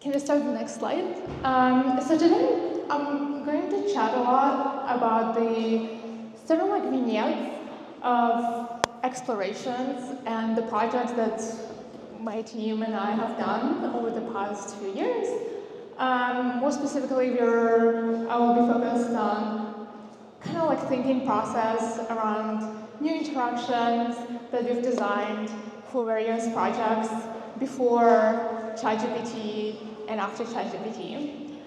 Can we start the next slide? So today I'm going to chat a lot about the sort of like vignettes of explorations and the projects that my team and I have done over the past few years. More specifically, I will be focused on kind of like thinking process around new interactions that we've designed for various projects before ChatGPT and after ChatGPT.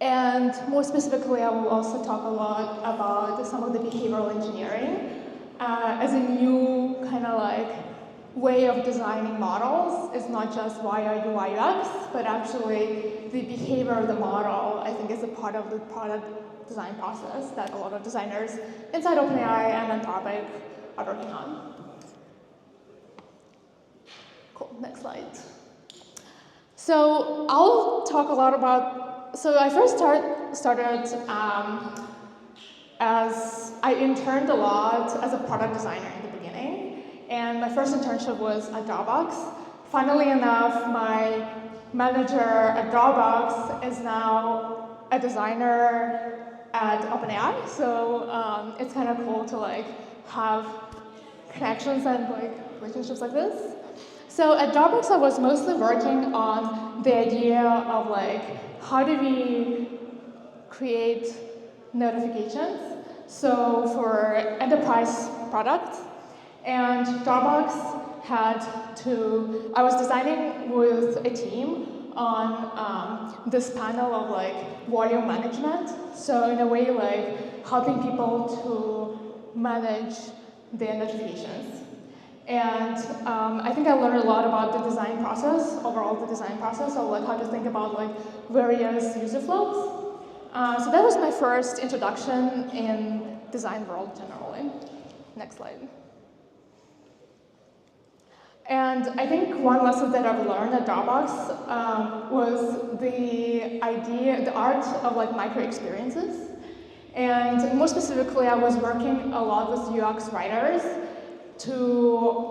And more specifically, I will also talk a lot about some of the behavioral engineering as a new kind of like way of designing models. It's not just UI, UX, but actually the behavior of the model, I think, is a part of the product design process that a lot of designers inside OpenAI and Anthropic are working on. Cool, next slide. So I'll talk a lot about, so I first started as I interned a lot as a product designer in the beginning. And my first internship was at Dropbox. Funnily enough, my manager at Dropbox is now a designer at OpenAI. So it's kind of cool to like have connections and like relationships like this. So at Dropbox, I was mostly working on the idea of like, how do we create notifications? So for enterprise products, and Dropbox had to, I was designing with a team on this panel of like volume management. So in a way, like helping people to manage their notifications. And I think I learned a lot about the design process, overall the design process of like how to think about like various user flows. So that was my first introduction in design world generally. Next slide. And I think one lesson that I've learned at Dropbox was the idea, the art of like micro experiences. And more specifically, I was working a lot with UX writers to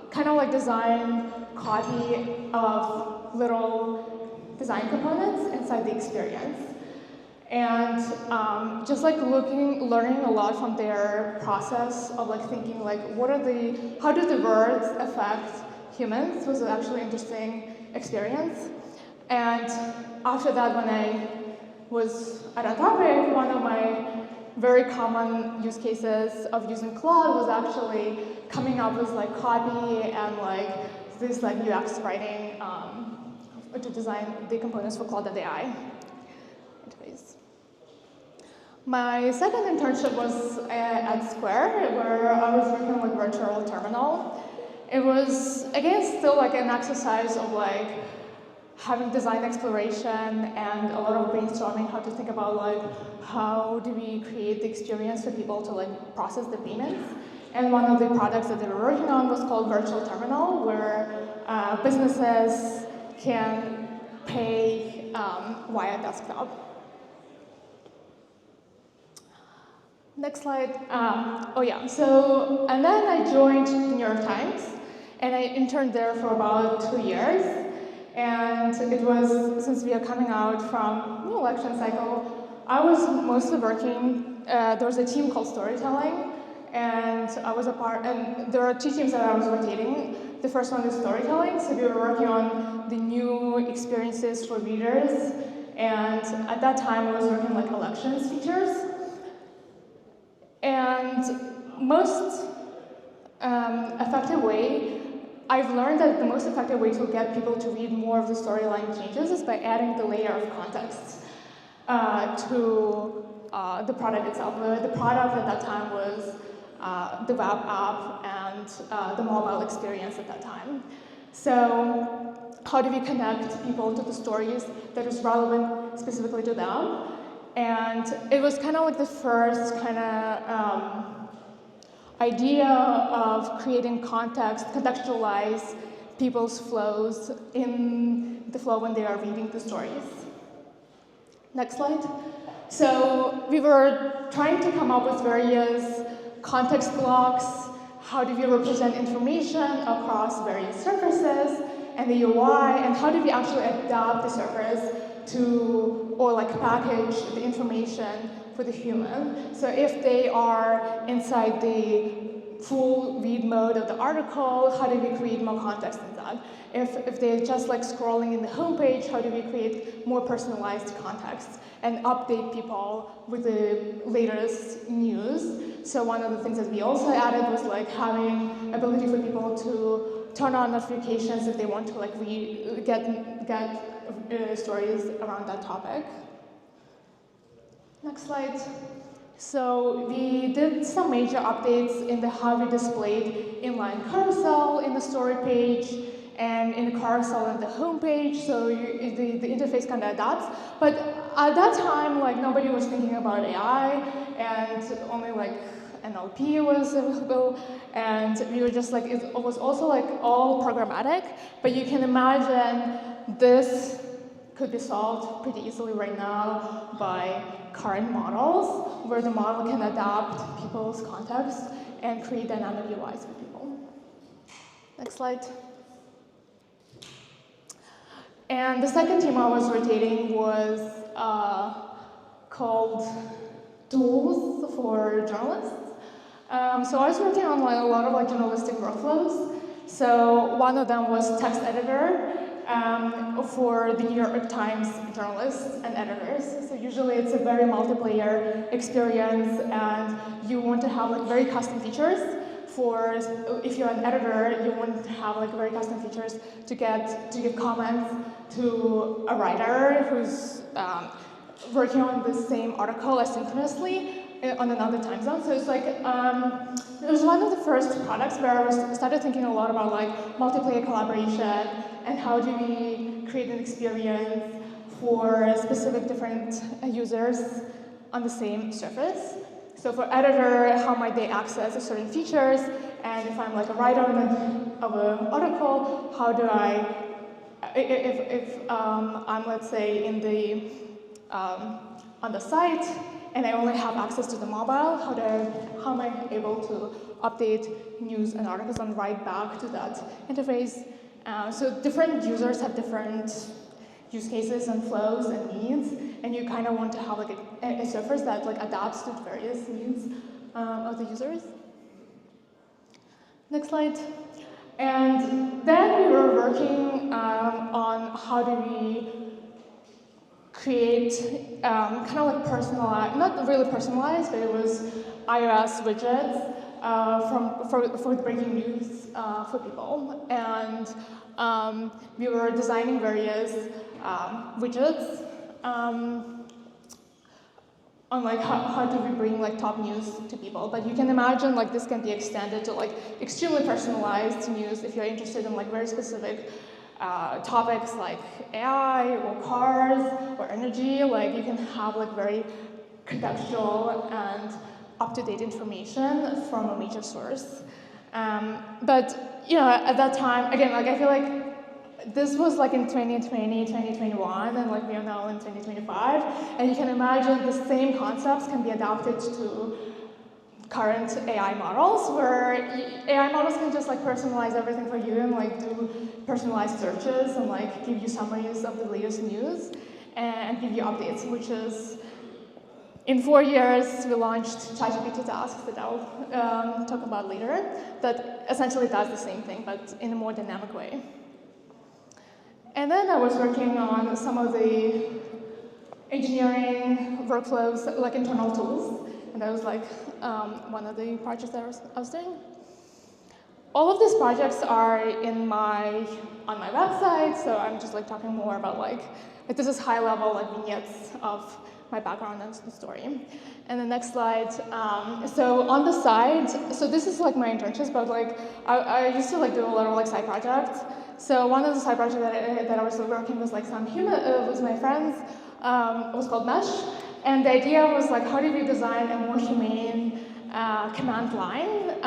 kind of like design copy of little design components inside the experience. And just like learning a lot from their process of like thinking like how do the words affect humans was actually an interesting experience. And after that, when I was at Anthropic, one of my very common use cases of using Claude was actually coming up with like copy and like this like UX writing to design the components for Claude.ai. My second internship was at Square, where I was working with virtual terminal. It was, again, still like an exercise of like having design exploration and a lot of brainstorming how to think about like how do we create the experience for people to like process the payments. And one of the products that they were working on was called Virtual Terminal, where businesses can pay via desktop. Next slide. So, and then I joined the New York Times, and I interned there for about 2 years. And it was, since we are coming out from the election cycle, I was mostly working, there was a team called Storytelling, and I was a part, and there are two teams that I was rotating. The first one is Storytelling, so we were working on the new experiences for readers, and at that time I was working like elections features. And most effective way, I've learned that the most effective way to get people to read more of the storyline changes is by adding the layer of context to the product itself. The product at that time was the web app and the mobile experience at that time. So how do we connect people to the stories that is relevant specifically to them? And it was kind of like the first kind of idea of creating context, contextualize people's flows in the flow when they are reading the stories. Next slide. So we were trying to come up with various context blocks. How do we represent information across various surfaces? and the UI, and how do we actually adapt the surface to, or like package the information for the human. So if they are inside the full read mode of the article, how do we create more context in that? If they're just like scrolling in the homepage, how do we create more personalized context and update people with the latest news? So one of the things that we also added was like having ability for people to turn on notifications if they want to like get stories around that topic. Next slide. So we did some major updates in the how we displayed inline carousel in the story page and in the carousel in the home page. So the interface kind of adapts. But at that time, like nobody was thinking about AI, and only like NLP was available, and we were just like, it was also like all programmatic. But you can imagine this could be solved pretty easily right now by current models, where the model can adapt people's context and create dynamic UIs for people. Next slide. And the second team I was rotating was called Tools for Journalists. So I was working on like, a lot of like journalistic workflows. So one of them was text editor for the New York Times journalists and editors. So usually it's a very multiplayer experience, and you want to have like very custom features. For if you're an editor, you want to have like very custom features to give comments to a writer who's working on the same article asynchronously on another time zone. So it's like, it was one of the first products where I started thinking a lot about like multiplayer collaboration and how do we create an experience for specific different users on the same surface. So for editor, how might they access certain features? And if I'm like a writer of an article, how do I, if I'm, let's say, in the, on the site, and I only have access to the mobile, how am I able to update news and articles and write back to that interface? So different users have different use cases and flows and needs, and you kind of want to have like a surface that like adapts to various needs of the users. Next slide. And then we were working on how do we create kind of like personalized, not really personalized, but it was iOS widgets for breaking news for people. And we were designing various widgets on like how do we bring like top news to people. But you can imagine like this can be extended to like extremely personalized news if you're interested in like very specific topics like AI or cars or energy. Like you can have like very contextual and up-to-date information from a major source. But you know, at that time, again, like I feel like this was like in 2020, 2021, and like we are now in 2025. And you can imagine the same concepts can be adapted to current AI models, where AI models can just like personalize everything for you and like do personalized searches and like give you summaries of the latest news and give you updates, which is, in 4 years, we launched ChatGPT tasks that I'll talk about later, that essentially does the same thing, but in a more dynamic way. And then I was working on some of the engineering workflows, like internal tools, and that was like one of the projects that I was doing. All of these projects are on my website, so I'm just like talking more about like this is high level like vignettes of my background and story. And the next slide, so on the side, so this is like my internships, but like I used to like do a lot of like side projects. So one of the side projects that I was working with like some human, with my friends, it was called Mesh. And the idea was like, how do we design a more humane command line,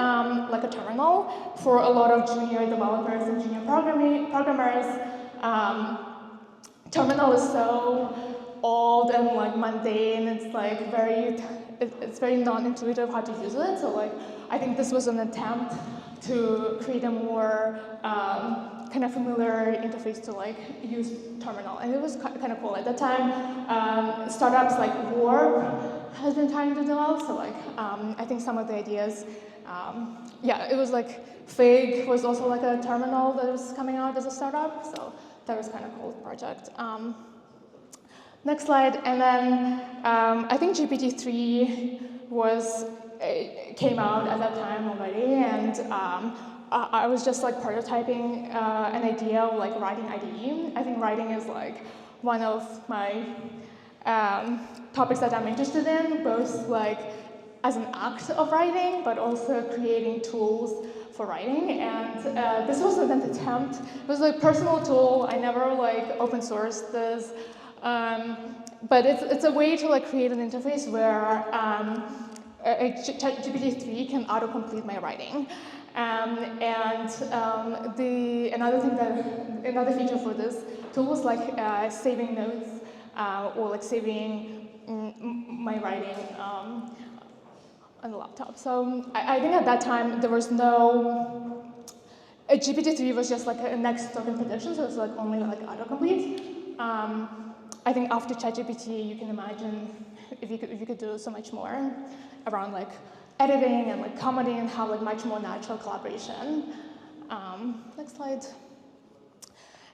like a terminal, for a lot of junior developers and junior programmers. Terminal is so old and like mundane. It's like it's very non-intuitive how to use it. So like, I think this was an attempt to create a more kind of familiar interface to like use terminal, and it was kind of cool. At that time, startups like Warp has been trying to develop, so like I think some of the ideas, yeah, it was like Fig was also like a terminal that was coming out as a startup, so that was kind of cool project. Next slide, and then I think GPT-3 came out at that time already, and I was just like prototyping an idea of like writing IDE. I think writing is like one of my topics that I'm interested in, both like as an act of writing, but also creating tools for writing. And this was an attempt. It was a personal tool. I never like open sourced this, but it's a way to like create an interface where GPT-3 can autocomplete my writing. Another feature for this tool was like saving notes or like saving my writing on the laptop. So I think at that time there was no, GPT-3 was just like a next token prediction, so it's like only like autocomplete. I think after ChatGPT, you can imagine if you could do so much more around like editing and like commenting and have like much more natural collaboration. Next slide.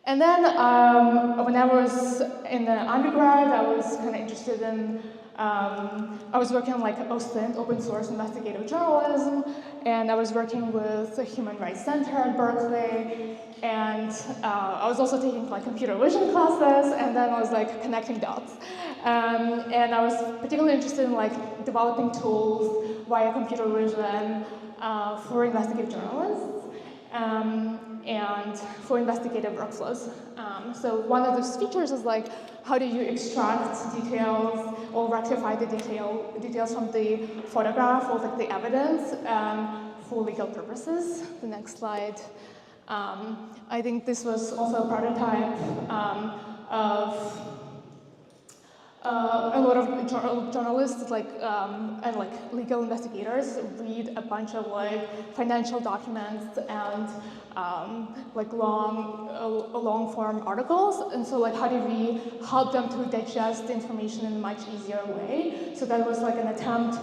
And then when I was in the undergrad, I was kind of interested in, I was working on like OSINT, open source investigative journalism, and I was working with the Human Rights Center at Berkeley, and I was also taking like computer vision classes, and then I was like connecting dots. And I was particularly interested in like developing tools via computer vision for investigative journalists. And for investigative workflows. So one of those features is like, how do you extract details or rectify the details from the photograph or like the evidence for legal purposes? The next slide. I think this was also a prototype of a lot of journalists and like legal investigators read a bunch of like financial documents and like long form articles, and so like how do we help them to digest the information in a much easier way? So that was like an attempt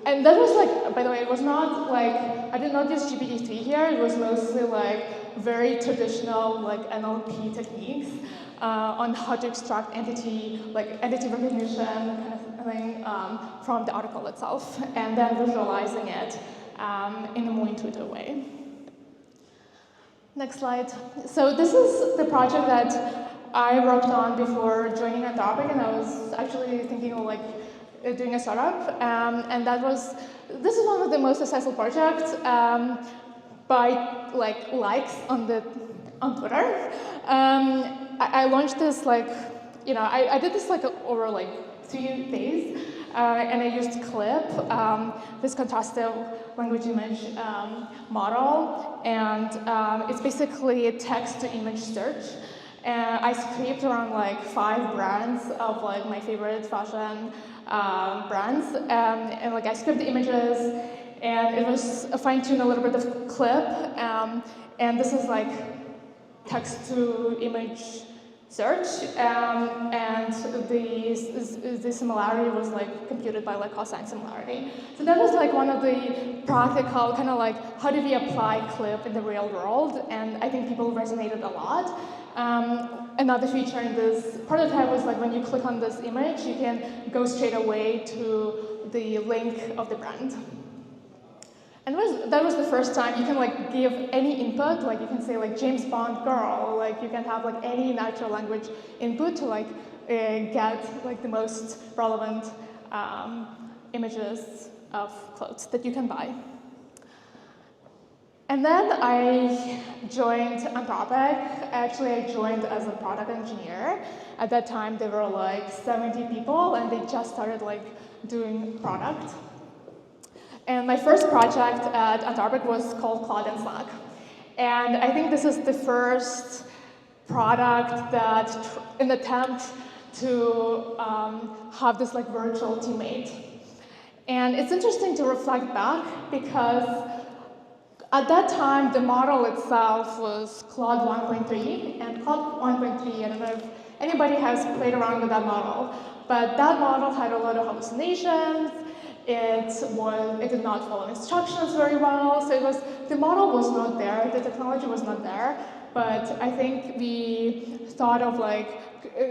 and that was like, by the way, it was not like, I did not use GPT-3 here, it was mostly like very traditional like NLP techniques on how to extract entity recognition kind of thing from the article itself, and then visualizing it in a more intuitive way. Next slide. So this is the project that I worked on before joining Anthropic, and I was actually thinking of like doing a startup, and this is one of the most successful projects by likes on Twitter. I launched this I did this over like 3 days, and I used Clip, this contrastive language image model, and it's basically a text to image search. And I scraped around like 5 brands of like my favorite fashion brands, and like I scraped the images, and it was fine-tuned a little bit of Clip, and this is like text to image search, and the similarity was like computed by like cosine similarity. So that was like one of the practical kind of like how do we apply Clip in the real world, and I think people resonated a lot. Another feature in this prototype was like when you click on this image, you can go straight away to the link of the brand. And that was the first time you can like give any input, like you can say like James Bond girl, like you can have like any natural language input to like get like the most relevant images of clothes that you can buy. And then I joined Anthropic. Actually, I joined as a product engineer. At that time, there were like 70 people, and they just started like doing product. And my first project at Anthropic was called Claude and Slack. And I think this is the first product that, an attempt to have this like virtual teammate. And it's interesting to reflect back because At that time, the model itself was Claude 1.3, and Claude 1.3, I don't know if anybody has played around with that model, but that model had a lot of hallucinations. It did not follow instructions very well, so the model was not there, the technology was not there, but I think we thought of like,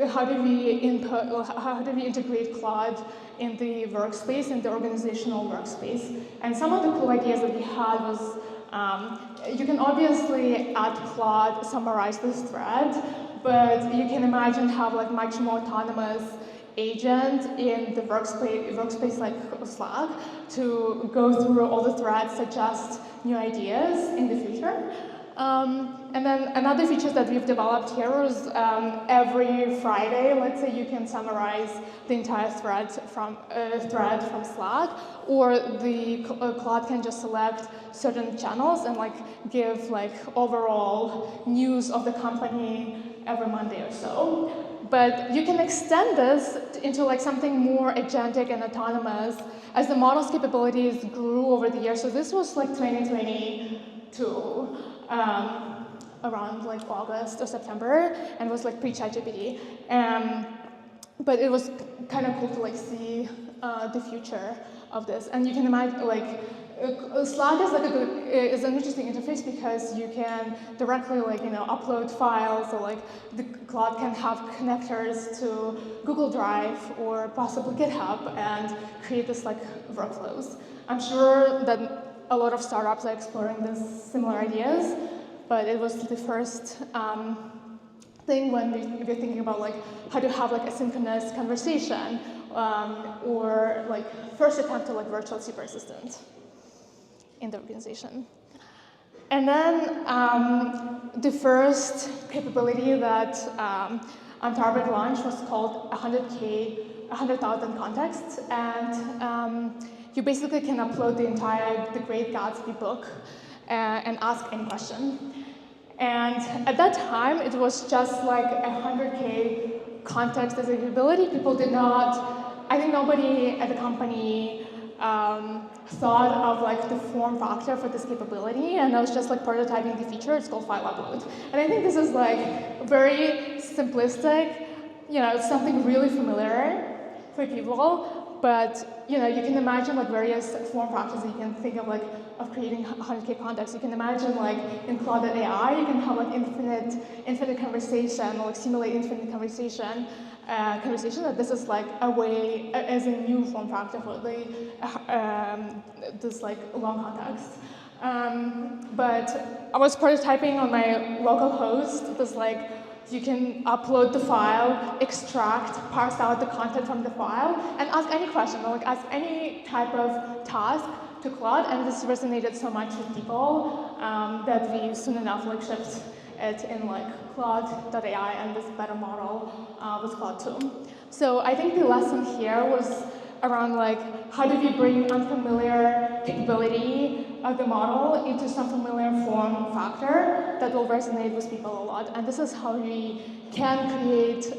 how do we integrate Claude in the workspace, in the organizational workspace? And some of the cool ideas that we had was, you can obviously add Claude, summarize this thread, but you can imagine have like much more autonomous agent in the workspace like Slack to go through all the threads, suggest new ideas in the future. And then another feature that we've developed here is every Friday, let's say you can summarize the entire thread from Slack, or the Claude can just select certain channels and like give like overall news of the company every Monday or so. But you can extend this into like something more agentic and autonomous as the model's capabilities grew over the years. So this was like 2022. Around like August or September, and was like pre-ChatGPT. But it was kind of cool to like see the future of this. And you can imagine like Slack is an interesting interface because you can directly like upload files, or like the Claude can have connectors to Google Drive or possibly GitHub and create this like workflows. I'm sure that a lot of startups are exploring these similar ideas, but it was the first thing when we're thinking about like how to have like asynchronous conversation, or like first attempt to like virtual super assistant in the organization. And then the first capability that Anthropic launched was called 100,000 contexts, and you basically can upload the Great Gatsby book and ask any question. And at that time, it was just like 100K context as a capability. People did not, I think nobody at the company thought of like the form factor for this capability, and I was just like prototyping the feature. It's called file upload. And I think this is like very simplistic, it's something really familiar for people. But you can imagine like various form factors that you can think of, like of creating 100K context. You can imagine like in Claude.ai, you can have like infinite conversation, or like simulate infinite conversation. That this is like a way as a new form factor for this like long context. But I was prototyping on my local host. This like you can upload the file, extract, parse out the content from the file, and ask any question, or like ask any type of task to Claude. And this resonated so much with people that we soon enough like shipped it in like Claude.ai, and this better model with Claude 2. So I think the lesson here was around like how do we bring unfamiliar capability of the model into some familiar form factor that will resonate with people a lot. And this is how we can create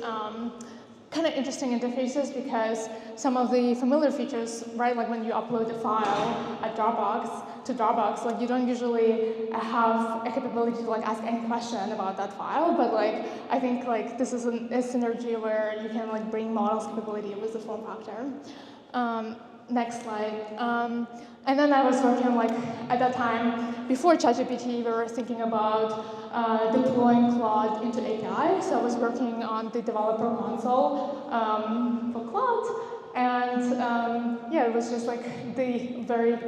kind of interesting interfaces, because some of the familiar features, right, like when you upload a file at Dropbox, like you don't usually have a capability to like ask any question about that file, but like I think like this is a synergy where you can like bring models capability with the form factor. Next slide. And then I was working like at that time before ChatGPT, we were thinking about deploying Claude into API. So I was working on the developer console for Claude, and yeah, it was just like the very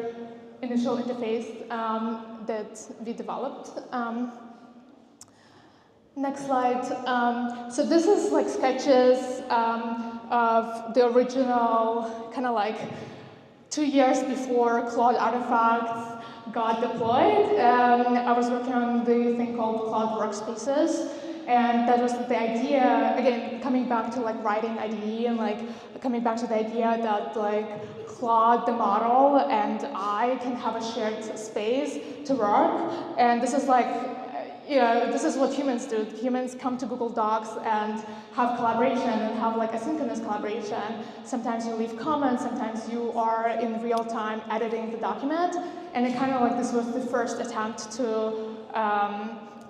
initial interface that we developed. Next slide. So this is like sketches of the original, kind of like 2 years before Claude artifacts got deployed. I was working on the thing called Claude Workspaces, and that was the idea, again, coming back to like writing IDE, and like coming back to the idea that like Claude, the model, and I can have a shared space to work. And this is like, yeah, this is what humans do. Humans come to Google Docs and have collaboration and have like asynchronous collaboration. Sometimes you leave comments, sometimes you are in real time editing the document. And it kind of like this was the first attempt to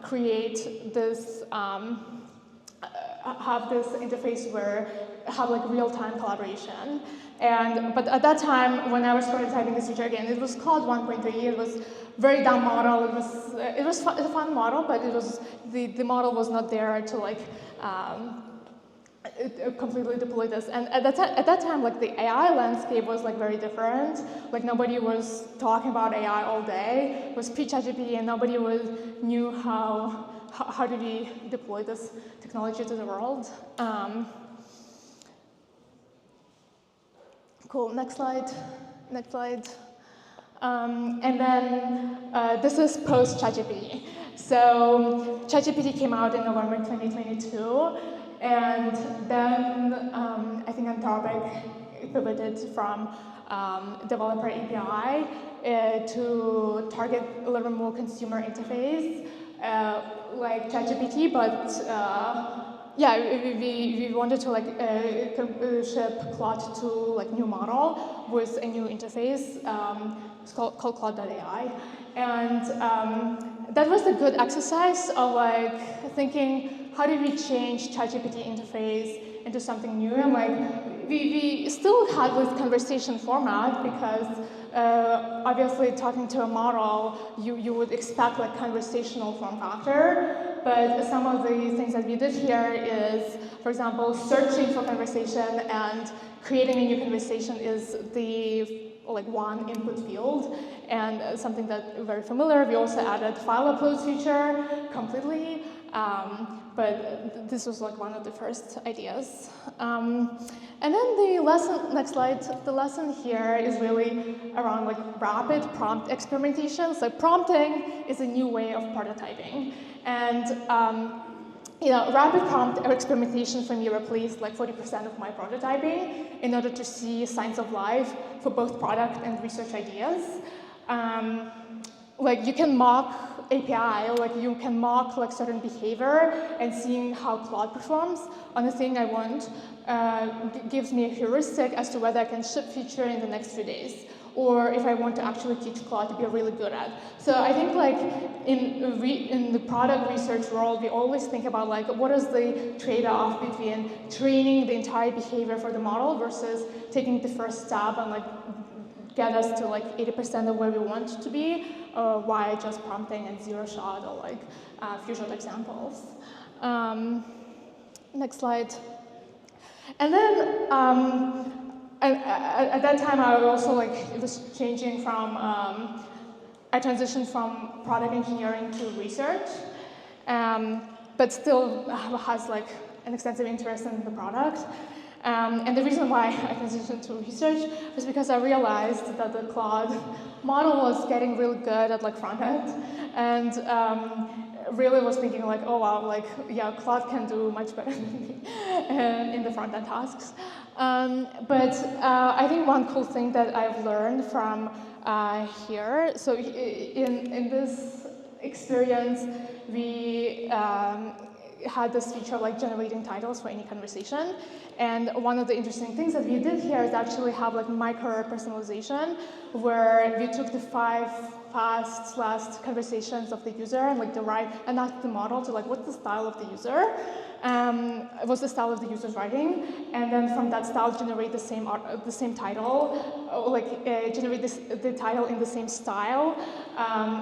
create this, have this interface where have like real-time collaboration. But at that time, when I was prototyping this feature again, it was Claude 1.3. It was very dumb model. It was a fun model, but it was the model was not there to like completely deploy this. And at that time, like the AI landscape was like very different. Like nobody was talking about AI all day. It was pre-ChatGPT, and nobody knew how do we deploy this technology to the world. Cool, next slide. Next slide. And then this is post ChatGPT. So ChatGPT came out in November 2022, and then I think Anthropic pivoted from developer API to target a little more consumer interface, like ChatGPT, but yeah, we wanted to like ship Claude to like new model with a new interface. It's called Claude.ai, and that was a good exercise of like thinking, how do we change ChatGPT interface into something new? And like we still had this conversation format because obviously talking to a model, you would expect like conversational form factor. But some of the things that we did here is, for example, searching for conversation and creating a new conversation is the like one input field, and something that very familiar. We also added file upload feature completely, but this was like one of the first ideas. And then the lesson, next slide, the lesson here is really around like rapid prompt experimentation. So prompting is a new way of prototyping. And you know, rapid prompt experimentation for me replaced like 40% of my prototyping in order to see signs of life for both product and research ideas. Like you can mock API, like you can mock like certain behavior and seeing how Claude performs on the thing I want gives me a heuristic as to whether I can ship feature in the next few days, or if I want to actually teach Claude to be really good at. So I think like in the product research world, we always think about like what is the trade-off between training the entire behavior for the model versus taking the first step and like get us to like 80% of where we want to be, or why just prompting and zero shot or like few shot examples. Next slide. And then at that time, I also like it was changing from I transitioned from product engineering to research, but still has like an extensive interest in the product. And the reason why I transitioned to research was because I realized that the Claude model was getting really good at like front end, and really was thinking like, oh wow, like yeah, Claude can do much better than me in the front end tasks. But I think one cool thing that I've learned from here, so in this experience, we had this feature of like generating titles for any conversation. And one of the interesting things that we did here is actually have like micro personalization, where we took the 5 past last conversations of the user and like and asked the model to like what's the style of the user, what's the style of the user's writing, and then from that style generate the same title, like generate the title in the same style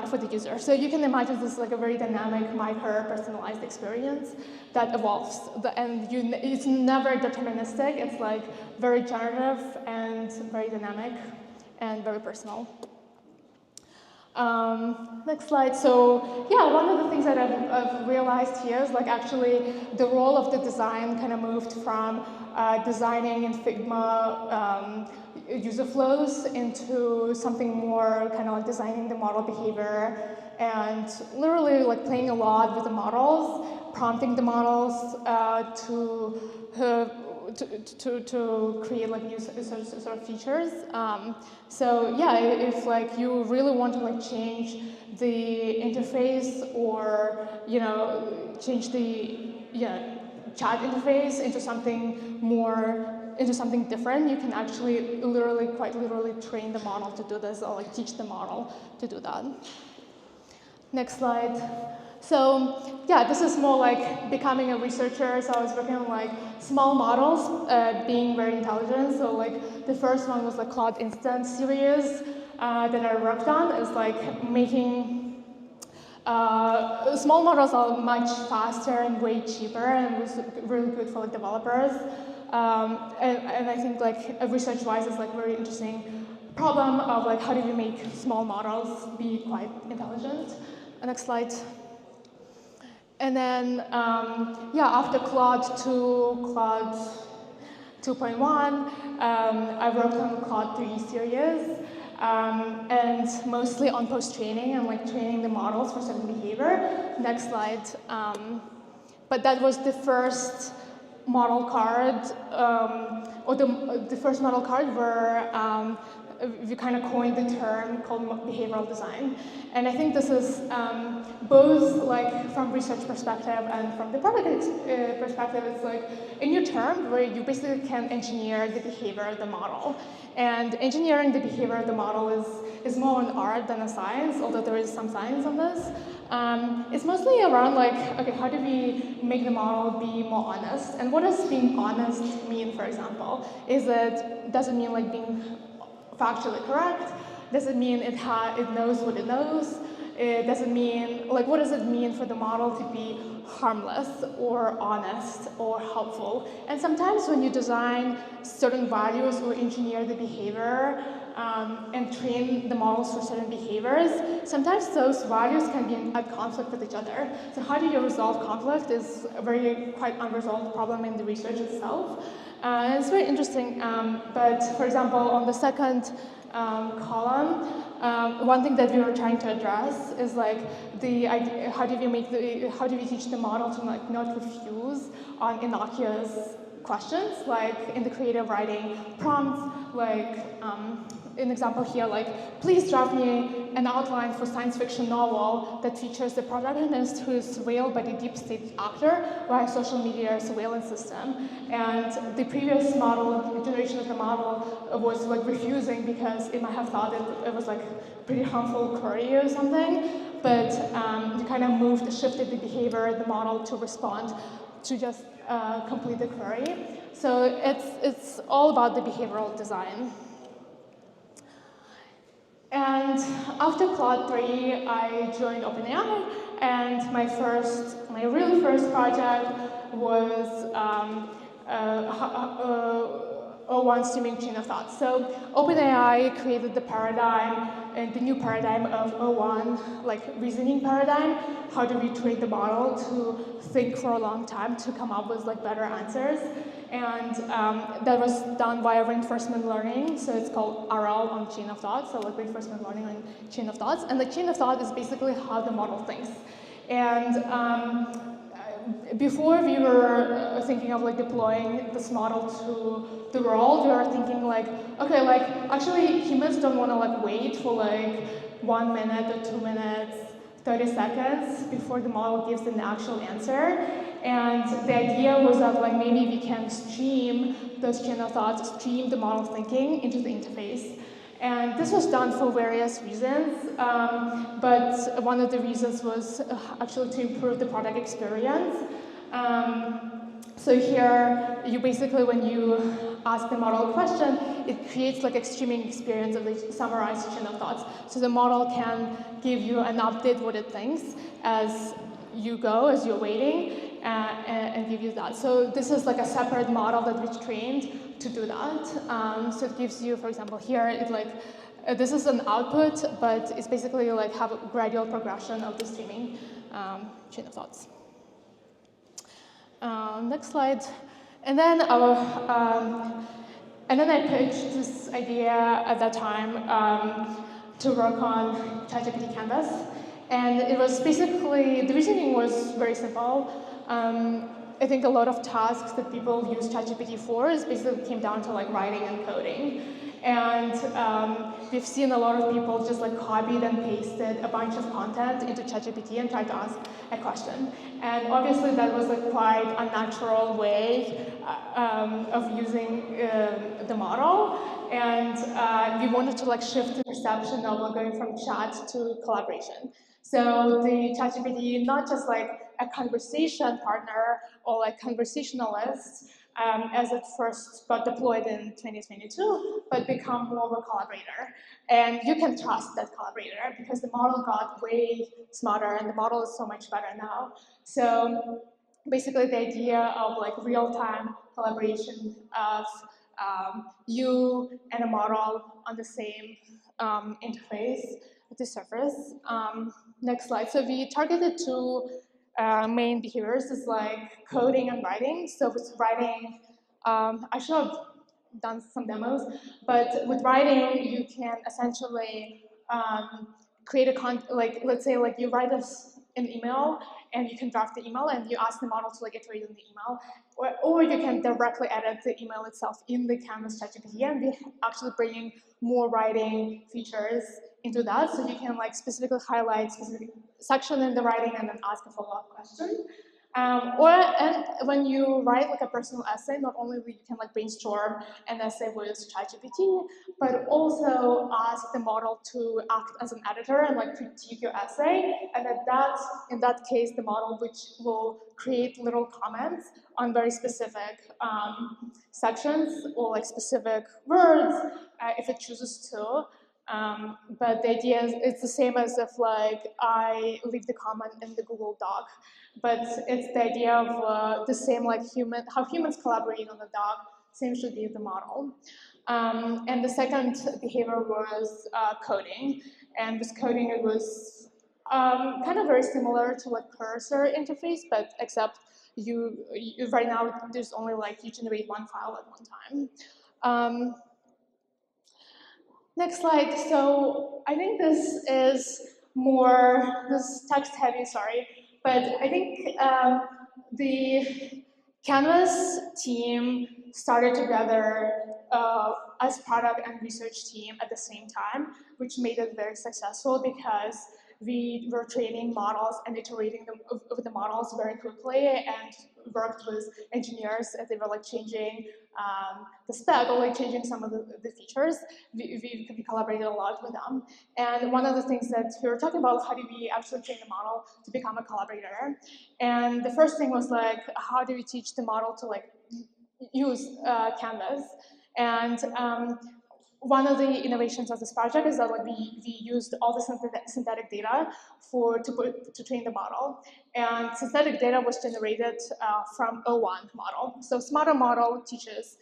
for the user. So you can imagine this is like a very dynamic, micro personalized experience that evolves, and it's never deterministic. It's like very generative and very dynamic and very personal. Next slide. So yeah, one of the things that I've realized here is like actually the role of the design kind of moved from designing in Figma user flows into something more kind of like designing the model behavior and literally like playing a lot with the models, prompting the models to to create like new sort of features. So yeah, if like you really want to like change the interface or change the chat interface into something different, you can actually quite literally train the model to do this or like teach the model to do that. Next slide. So yeah, this is more like becoming a researcher. So I was working on like small models being very intelligent. So like the first one was like Claude instance series that I worked on. Is like making small models are much faster and way cheaper, and was really good for like developers. And I think like research-wise is like very interesting problem of like how do you make small models be quite intelligent. Next slide. And then, after Claude 2, Claude 2.1, I worked on Claude 3 series, and mostly on post-training and like training the models for certain behavior. Next slide. But that was the first model card, or the first model card where we kind of coined the term called behavioral design. And I think this is both like from research perspective and from the product perspective, it's like a new term where you basically can engineer the behavior of the model. And engineering the behavior of the model is more an art than a science, although there is some science on this. It's mostly around like, okay, how do we make the model be more honest? And what does being honest mean, for example? Does it mean like being factually correct? Does it mean it knows what it knows? Does it mean, like, what does it mean for the model to be harmless or honest or helpful? And sometimes when you design certain values or engineer the behavior and train the models for certain behaviors, sometimes those values can be at conflict with each other. So how do you resolve conflict is a quite unresolved problem in the research itself. And it's very interesting, but for example, on the second column, one thing that we were trying to address is like the idea, how do we teach the model to like not refuse on innocuous questions, like in the creative writing prompts, like an example here, like, please draft me an outline for science fiction novel that features the protagonist who is surveilled by the deep state actor via social media surveillance system. And the previous model, generation of the model, was like refusing because it might have thought it was like pretty harmful query or something, but you kind of shifted the behavior of the model to respond to just complete the query. So it's all about the behavioral design. And after Claude 3, I joined OpenAI, and my really first project was O1 streaming chain of thought. So OpenAI created the paradigm, and the new paradigm of O1, like reasoning paradigm. How do we train the model to think for a long time to come up with like better answers? And that was done via reinforcement learning. So it's called RL on chain of thought. So like reinforcement learning on chain of thoughts. And the chain of thought is basically how the model thinks. And before we were thinking of like deploying this model to the world, we were thinking like, okay, like actually humans don't want to like wait for like 1 minute or 2 minutes, 30 seconds before the model gives an actual answer. And the idea was that like maybe we can stream those chain of thoughts, stream the model thinking into the interface. And this was done for various reasons, but one of the reasons was actually to improve the product experience. So here, you basically, when you ask the model a question, it creates like a streaming experience of the summarized chain of thoughts. So the model can give you an update what it thinks as you go, as you're waiting, and give you that. So this is like a separate model that we trained to do that. So it gives you, for example, here, this is an output, but it's basically like have a gradual progression of the streaming chain of thoughts. Next slide. And then I pitched this idea at that time to work on ChatGPT Canvas. And it was basically, the reasoning was very simple. I think a lot of tasks that people use ChatGPT for is basically came down to like writing and coding. And we've seen a lot of people just like copied and pasted a bunch of content into ChatGPT and tried to ask a question. And obviously that was like quite a natural way of using the model. And we wanted to like shift the perception of like, going from chat to collaboration. So the ChatGPT, not just like a conversation partner or like conversationalist, as it first got deployed in 2022, but become more of a collaborator. And you can trust that collaborator because the model got way smarter and the model is so much better now. So basically the idea of like real-time collaboration of you and a model on the same interface with the surface. Next slide. So we targeted two main behaviors is like coding and writing. So with writing, I should have done some demos, but with writing, you can essentially create like let's say like you write us an email and you can draft the email and you ask the model to like iterate on the email, or you can directly edit the email itself in the Canvas ChatGPT, and we're actually bringing more writing features into that, so you can like specifically highlight specific section in the writing and then ask a follow-up question. And when you write like a personal essay, not only you can like brainstorm an essay with ChatGPT, but also ask the model to act as an editor and like critique your essay. And in that case, the model which will create little comments on very specific sections or like specific words if it chooses to. But the idea is it's the same as if like I leave the comment in the Google Doc, but it's the idea of the same like how humans collaborate on the doc, same should be the model. And the second behavior was coding, and with coding it was kind of very similar to like cursor interface, but except you right now there's only like you generate one file at one time. Next slide. So I think this is this text heavy, sorry, but I think the Canvas team started together as product and research team at the same time, which made it very successful because we were training models and iterating over the models very quickly and worked with engineers as they were like changing the spec or like changing some of the features. We collaborated a lot with them. And one of the things that we were talking about, how do we actually train the model to become a collaborator? And the first thing was like, how do we teach the model to like use Canvas? And one of the innovations of this project is that like we used all the synthetic data to train the model. And synthetic data was generated from O1 model. So smarter model teaches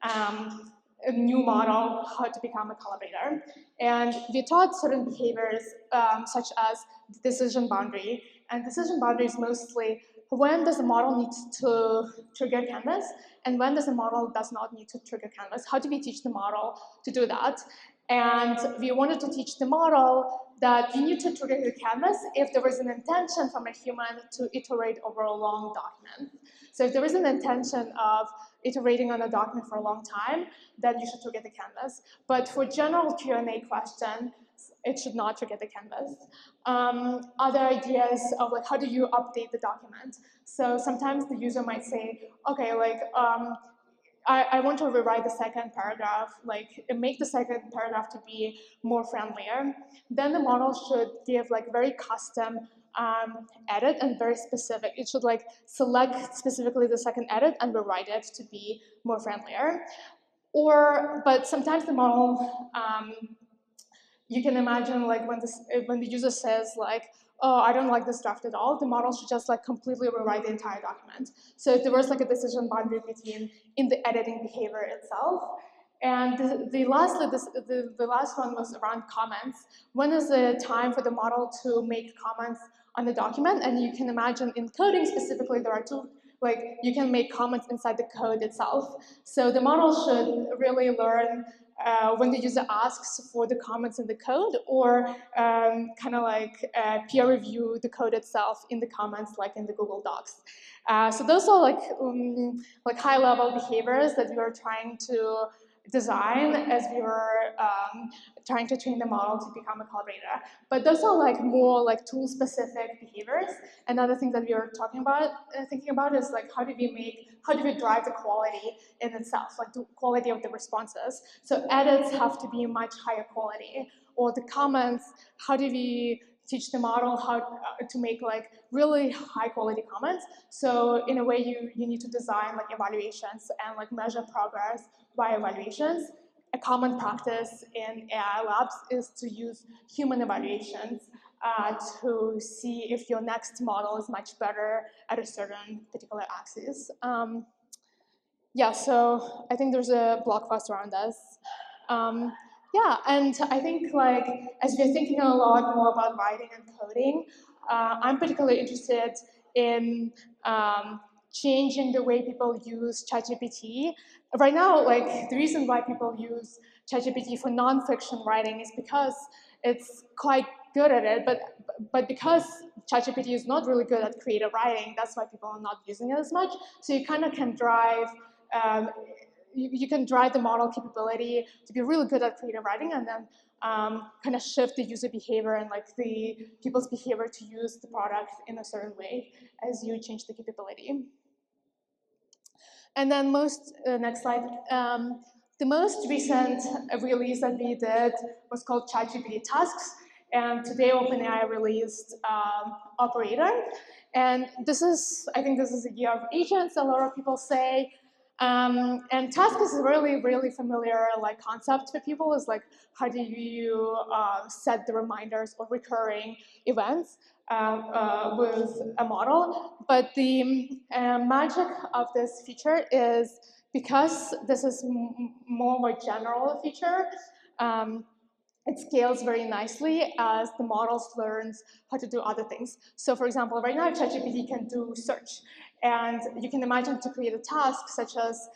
a new model how to become a collaborator. And we taught certain behaviors such as decision boundary. And decision boundary is mostly when does the model need to trigger Canvas and when does the model does not need to trigger Canvas? How do we teach the model to do that? And we wanted to teach the model that you need to trigger your Canvas if there was an intention from a human to iterate over a long document. So if there is an intention of iterating on a document for a long time, then you should trigger the Canvas. But for general Q&A question, it should not trigger the Canvas. Other ideas of like how do you update the document? So sometimes the user might say, okay, like I want to rewrite the second paragraph, like make the second paragraph to be more friendlier. Then the model should give like very custom edit and very specific. It should like select specifically the second edit and rewrite it to be more friendlier. But sometimes the model, you can imagine like when the user says like, oh, I don't like this draft at all, the model should just like completely rewrite the entire document. So if there was like a decision boundary in the editing behavior itself. And the last one was around comments. When is the time for the model to make comments on the document? And you can imagine in coding specifically, there are two like you can make comments inside the code itself. So the model should really learn when the user asks for the comments in the code, or kind of like peer review the code itself in the comments, like in the Google Docs. So those are like high-level behaviors that we are trying to design as we were trying to train the model to become a collaborator. But those are like more like tool-specific behaviors. Another thing that we are talking about, thinking about, is like how do we drive the quality in itself, like the quality of the responses. So edits have to be much higher quality, or the comments, how do we teach the model how to make like really high quality comments. So in a way you need to design like evaluations and like measure progress by evaluations. A common practice in AI labs is to use human evaluations to see if your next model is much better at a certain particular axis. Yeah, so I think there's a blog post around this. Yeah, and I think like as we're thinking a lot more about writing and coding, I'm particularly interested in changing the way people use ChatGPT. Right now, like the reason why people use ChatGPT for nonfiction writing is because it's quite good at it, but because ChatGPT is not really good at creative writing, that's why people are not using it as much. So you kind of can drive you can drive the model capability to be really good at creative writing, and then kind of shift the user behavior and like the people's behavior to use the product in a certain way as you change the capability. And then next slide. The most recent release that we did was called ChatGPT Tasks, and today OpenAI released Operator. And I think this is a year of agents, a lot of people say. And task is a really, really familiar like concept for people. Is like how do you set the reminders or recurring events with a model. But the magic of this feature is because this is more of a general feature. It scales very nicely as the models learns how to do other things. So for example, right now ChatGPT can do search. And you can imagine to create a task such as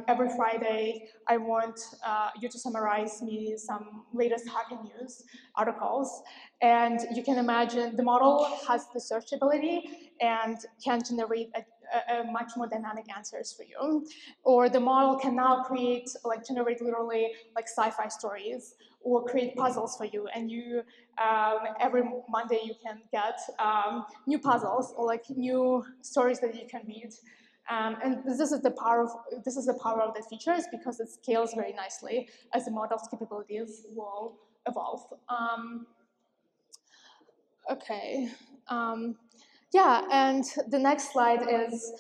every Friday, I want you to summarize me some latest hacking news articles. And you can imagine the model has the search ability and can generate a much more dynamic answers for you. Or the model can now generate literally like sci-fi stories, or create puzzles for you, and you every Monday you can get new puzzles or like new stories that you can read. And this is the power of the features, because it scales very nicely as the model's capabilities will evolve. Okay. Yeah, and the next slide is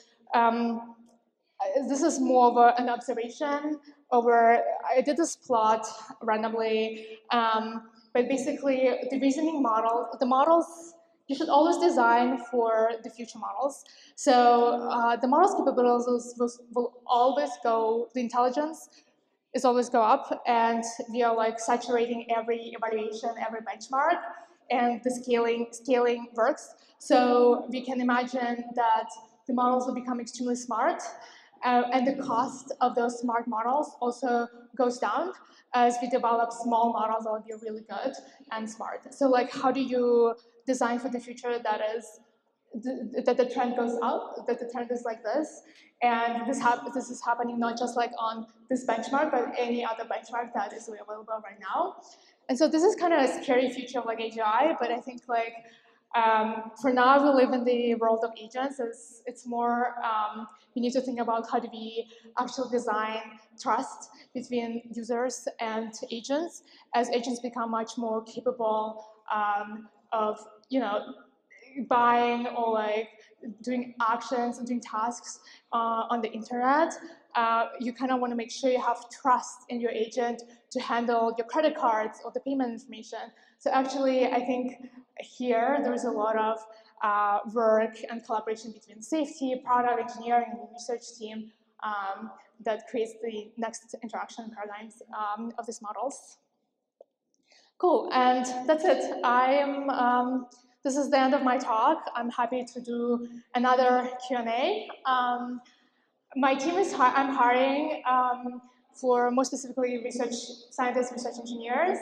this is more of an observation over. I did this plot randomly, but basically the reasoning model, the models, you should always design for the future models. So the model's capabilities will always go, the intelligence is always go up, and we are like saturating every evaluation, every benchmark, and the scaling works. So we can imagine that the models will become extremely smart, and the cost of those smart models also goes down as we develop small models that will be really good and smart. So like, how do you design for the future that the trend goes up, that the trend is like this, and this is happening not just like on this benchmark, but any other benchmark that is available right now. And so this is kind of a scary future of like AGI, but I think like for now we live in the world of agents. It's more we need to think about how do we actually design trust between users and agents as agents become much more capable of buying or like doing actions and doing tasks on the internet. You kind of want to make sure you have trust in your agent to handle your credit cards or the payment information. So actually, I think here there's a lot of work and collaboration between safety, product engineering, and the research team that creates the next interaction paradigms of these models. Cool, and that's it. I am this is the end of my talk. I'm happy to do another Q&A. My team is, I'm hiring for more specifically research scientists, research engineers,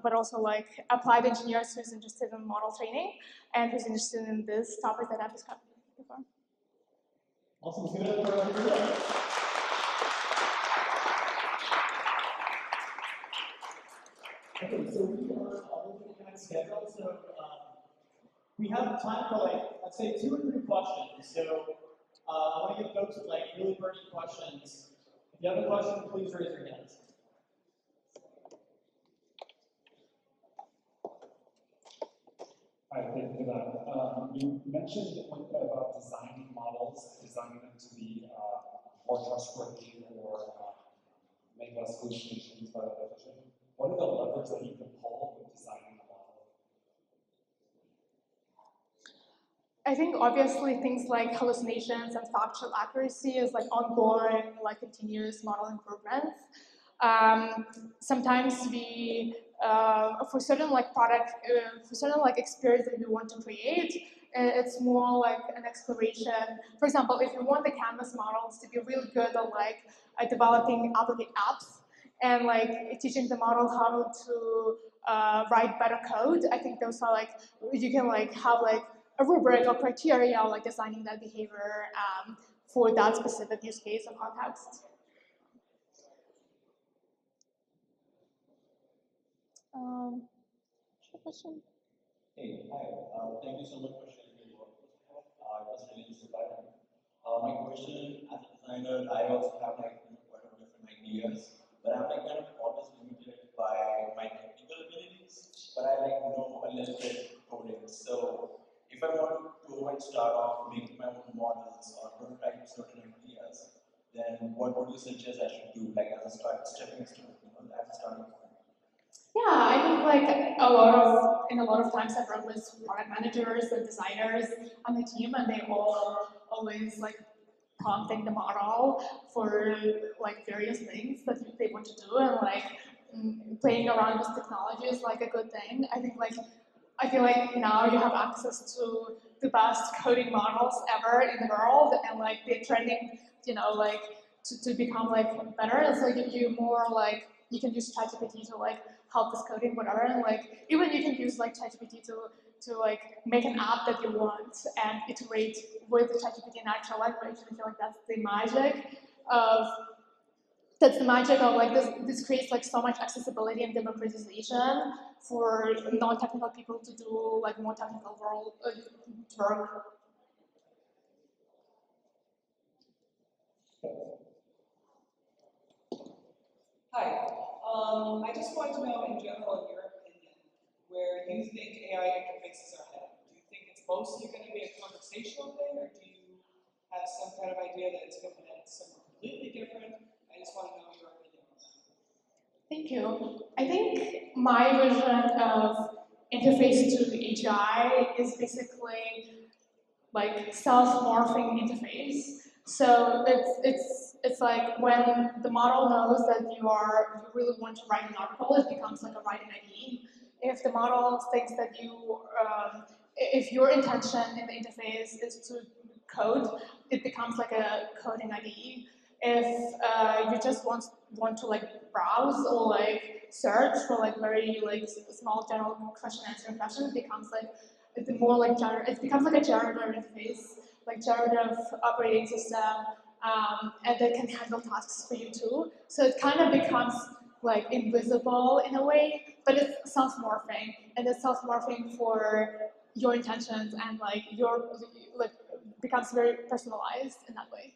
but also like applied engineers who's interested in model training and who's interested in this topic that I've discussed before. Awesome. Let's give it up for everyone. Okay, so we are moving behind schedule. So we have time for like, let's say 2 or 3 questions. So I want to give folks with like really burning questions. If you have a question, please raise your hands. Hi, thank you for that. You mentioned about designing models, designing them to be more trustworthy or make less hallucinations by artificial. What are the levers that you can pull with designing a model? I think obviously things like hallucinations and factual accuracy is like ongoing, like continuous model improvements. Sometimes we, for certain like product, for certain like experience that we want to create, it's more like an exploration. For example, if you want the canvas models to be really good at like developing apps and like teaching the model how to write better code, I think those are like, you can like have like a rubric or criteria like designing that behavior for that specific use case or context. Question? Hey, hi. Thank you so much for sharing your work. It was really inspiring. My question, as a designer, I also have like quite a different ideas, but I'm like kind of always limited by my technical abilities. But I like know a little bit coding. So if I want to go and start off making my own models or prototype certain ideas, then what would you suggest I should do, like as a stepping stone, as a starting point? Yeah, I think like in a lot of times I've worked with product managers and designers on the team, and they all always like prompting the model for like various things that they want to do, and like playing around with technology is like a good thing. I feel like now you have access to the best coding models ever in the world, and like they're trending, like to become like better. And so you more like you can use ChatGPT to like help with coding, whatever, and like even you can use like ChatGPT to like make an app that you want and iterate with the ChatGPT in natural language. I feel like that's the magic of like this creates like so much accessibility and democratization for non-technical people to do like more technical work. Hi. I just wanted to know, in general, in your opinion, where you think AI interfaces are headed. Do you think it's mostly going to be a conversational thing, or do you have some kind of idea that it's going to head somewhere completely different? I just want to know your opinion on that. Thank you. I think my vision of interface to the AGI is basically like self-morphing interface. So it's like when the model knows that you really want to write an article, it becomes like a writing IDE. If the model thinks that if your intention in the interface is to code, it becomes like a coding IDE. If you just want to like browse or like search for like very like small general question answering questions, it becomes like it becomes like a generative interface, like generative operating system, and that can handle tasks for you too. So it kind of becomes like invisible in a way, but it's self-morphing, and it's self-morphing for your intentions, and like becomes very personalized in that way.